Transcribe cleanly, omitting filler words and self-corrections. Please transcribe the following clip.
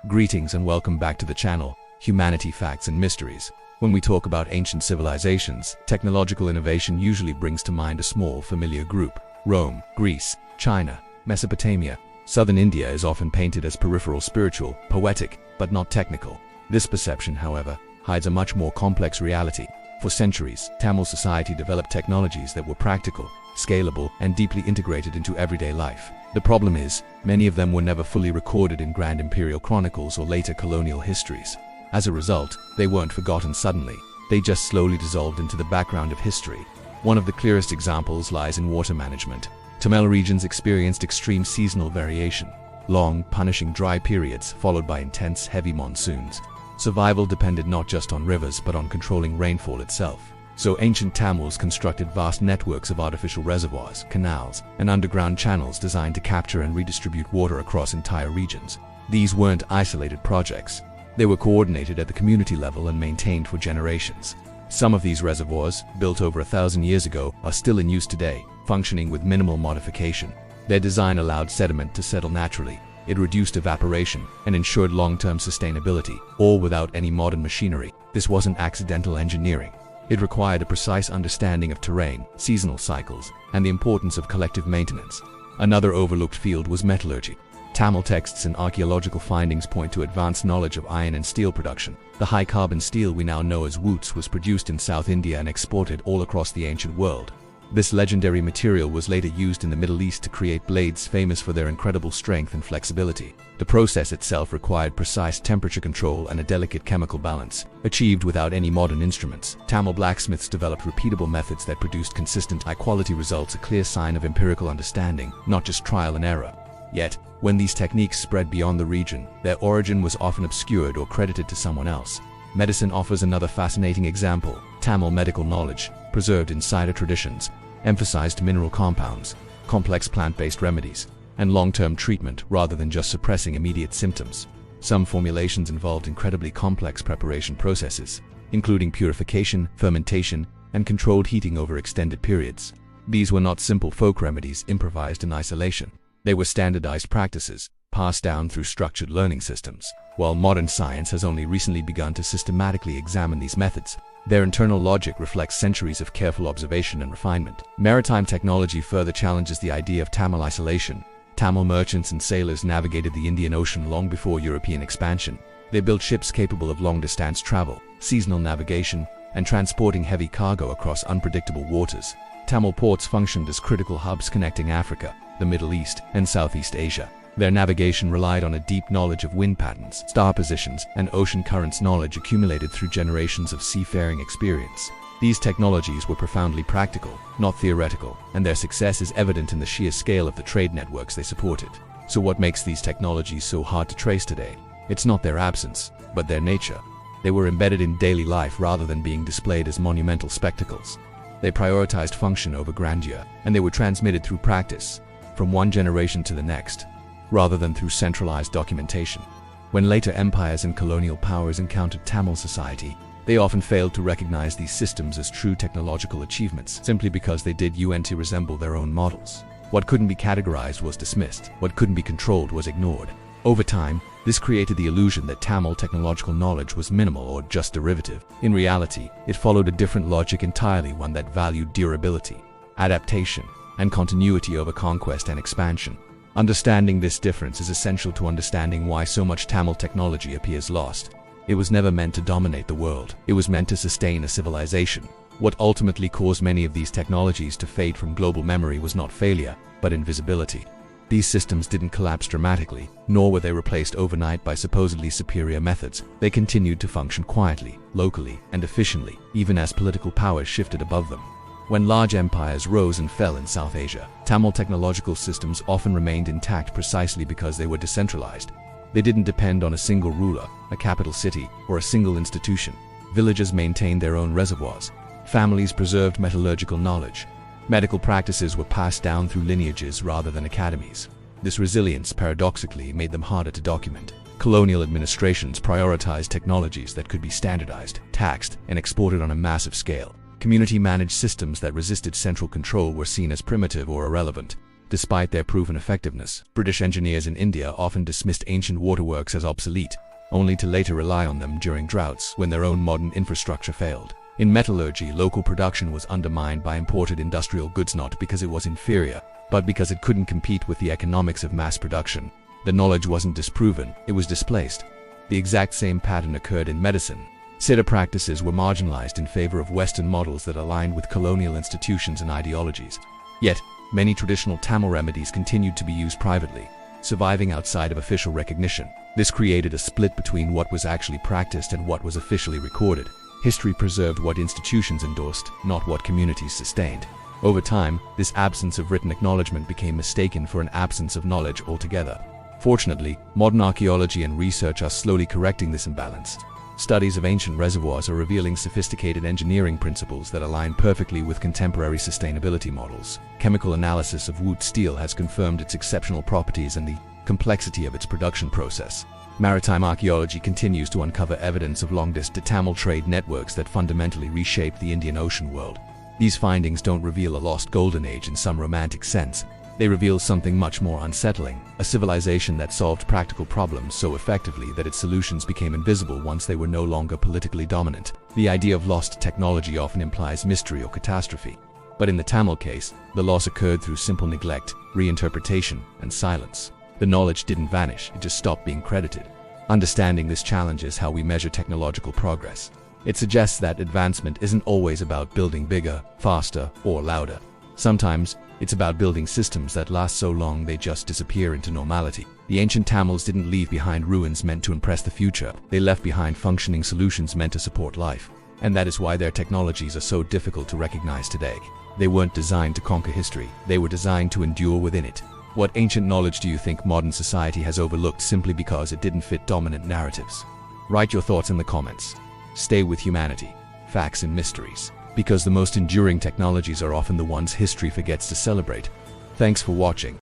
Greetings and welcome back to the channel, Humanity Facts and Mysteries. When we talk about ancient civilizations, technological innovation usually brings to mind a small, familiar group. Rome, Greece, China, Mesopotamia. Southern India is often painted as peripheral, spiritual, poetic, but not technical. This perception, however, hides a much more complex reality. For centuries, Tamil society developed technologies that were practical, scalable, and deeply integrated into everyday life. The problem is, many of them were never fully recorded in grand imperial chronicles or later colonial histories. As a result, they weren't forgotten suddenly. They just slowly dissolved into the background of history. One of the clearest examples lies in water management. Tamil regions experienced extreme seasonal variation, long, punishing dry periods followed by intense, heavy monsoons. Survival depended not just on rivers but on controlling rainfall itself. So ancient Tamils constructed vast networks of artificial reservoirs, canals, and underground channels designed to capture and redistribute water across entire regions. These weren't isolated projects. They were coordinated at the community level and maintained for generations. Some of these reservoirs, built over 1,000 years ago, are still in use today, functioning with minimal modification. Their design allowed sediment to settle naturally. It reduced evaporation and ensured long-term sustainability, all without any modern machinery. This wasn't accidental engineering. It required a precise understanding of terrain, seasonal cycles, and the importance of collective maintenance. Another overlooked field was metallurgy. Tamil texts and archaeological findings point to advanced knowledge of iron and steel production. The high-carbon steel we now know as woods was produced in South India and exported all across the ancient world. This legendary material was later used in the Middle East to create blades famous for their incredible strength and flexibility. The process itself required precise temperature control and a delicate chemical balance, achieved without any modern instruments. Tamil blacksmiths developed repeatable methods that produced consistent, high-quality results, a clear sign of empirical understanding, not just trial and error. Yet, when these techniques spread beyond the region, their origin was often obscured or credited to someone else. Medicine offers another fascinating example. Tamil medical knowledge, preserved in Saida traditions, emphasized mineral compounds, complex plant-based remedies, and long-term treatment rather than just suppressing immediate symptoms. Some formulations involved incredibly complex preparation processes, including purification, fermentation, and controlled heating over extended periods. These were not simple folk remedies improvised in isolation. They were standardized practices, passed down through structured learning systems. While modern science has only recently begun to systematically examine these methods, their internal logic reflects centuries of careful observation and refinement. Maritime technology further challenges the idea of Tamil isolation. Tamil merchants and sailors navigated the Indian Ocean long before European expansion. They built ships capable of long-distance travel, seasonal navigation, and transporting heavy cargo across unpredictable waters. Tamil ports functioned as critical hubs connecting Africa, the Middle East, and Southeast Asia. Their navigation relied on a deep knowledge of wind patterns, star positions, and ocean currents, knowledge accumulated through generations of seafaring experience. These technologies were profoundly practical, not theoretical, and their success is evident in the sheer scale of the trade networks they supported. So what makes these technologies so hard to trace today? It's not their absence, but their nature. They were embedded in daily life rather than being displayed as monumental spectacles. They prioritized function over grandeur, and they were transmitted through practice, from one generation to the next, rather than through centralized documentation. When later empires and colonial powers encountered Tamil society, they often failed to recognize these systems as true technological achievements, simply because they did to resemble their own models. What couldn't be categorized was dismissed. What couldn't be controlled was ignored. Over time, this created the illusion that Tamil technological knowledge was minimal or just derivative. In reality, it followed a different logic entirely, one that valued durability, adaptation, and continuity over conquest and expansion. Understanding this difference is essential to understanding why so much Tamil technology appears lost. It was never meant to dominate the world. It was meant to sustain a civilization. What ultimately caused many of these technologies to fade from global memory was not failure, but invisibility. These systems didn't collapse dramatically, nor were they replaced overnight by supposedly superior methods. They continued to function quietly, locally, and efficiently, even as political powers shifted above them. When large empires rose and fell in South Asia, Tamil technological systems often remained intact precisely because they were decentralized. They didn't depend on a single ruler, a capital city, or a single institution. Villages maintained their own reservoirs. Families preserved metallurgical knowledge. Medical practices were passed down through lineages rather than academies. This resilience, paradoxically, made them harder to document. Colonial administrations prioritized technologies that could be standardized, taxed, and exported on a massive scale. Community-managed systems that resisted central control were seen as primitive or irrelevant. Despite their proven effectiveness, British engineers in India often dismissed ancient waterworks as obsolete, only to later rely on them during droughts when their own modern infrastructure failed. In metallurgy, local production was undermined by imported industrial goods not because it was inferior, but because it couldn't compete with the economics of mass production. The knowledge wasn't disproven, it was displaced. The exact same pattern occurred in medicine. Siddha practices were marginalized in favor of Western models that aligned with colonial institutions and ideologies. Yet, many traditional Tamil remedies continued to be used privately, surviving outside of official recognition. This created a split between what was actually practiced and what was officially recorded. History preserved what institutions endorsed, not what communities sustained. Over time, this absence of written acknowledgement became mistaken for an absence of knowledge altogether. Fortunately, modern archaeology and research are slowly correcting this imbalance. Studies of ancient reservoirs are revealing sophisticated engineering principles that align perfectly with contemporary sustainability models. Chemical analysis of wood steel has confirmed its exceptional properties and the complexity of its production process. Maritime archaeology continues to uncover evidence of long-distance Tamil trade networks that fundamentally reshaped the Indian Ocean world. These findings don't reveal a lost golden age in some romantic sense. They reveal something much more unsettling, a civilization that solved practical problems so effectively that its solutions became invisible once they were no longer politically dominant. The idea of lost technology often implies mystery or catastrophe. But in the Tamil case, the loss occurred through simple neglect, reinterpretation, and silence. The knowledge didn't vanish, it just stopped being credited. Understanding this challenges how we measure technological progress. It suggests that advancement isn't always about building bigger, faster, or louder. Sometimes, it's about building systems that last so long they just disappear into normality. The ancient Tamils didn't leave behind ruins meant to impress the future. They left behind functioning solutions meant to support life. And that is why their technologies are so difficult to recognize today. They weren't designed to conquer history. They were designed to endure within it. What ancient knowledge do you think modern society has overlooked simply because it didn't fit dominant narratives? Write your thoughts in the comments. Stay with humanity, facts and mysteries, because the most enduring technologies are often the ones history forgets to celebrate. Thanks for watching.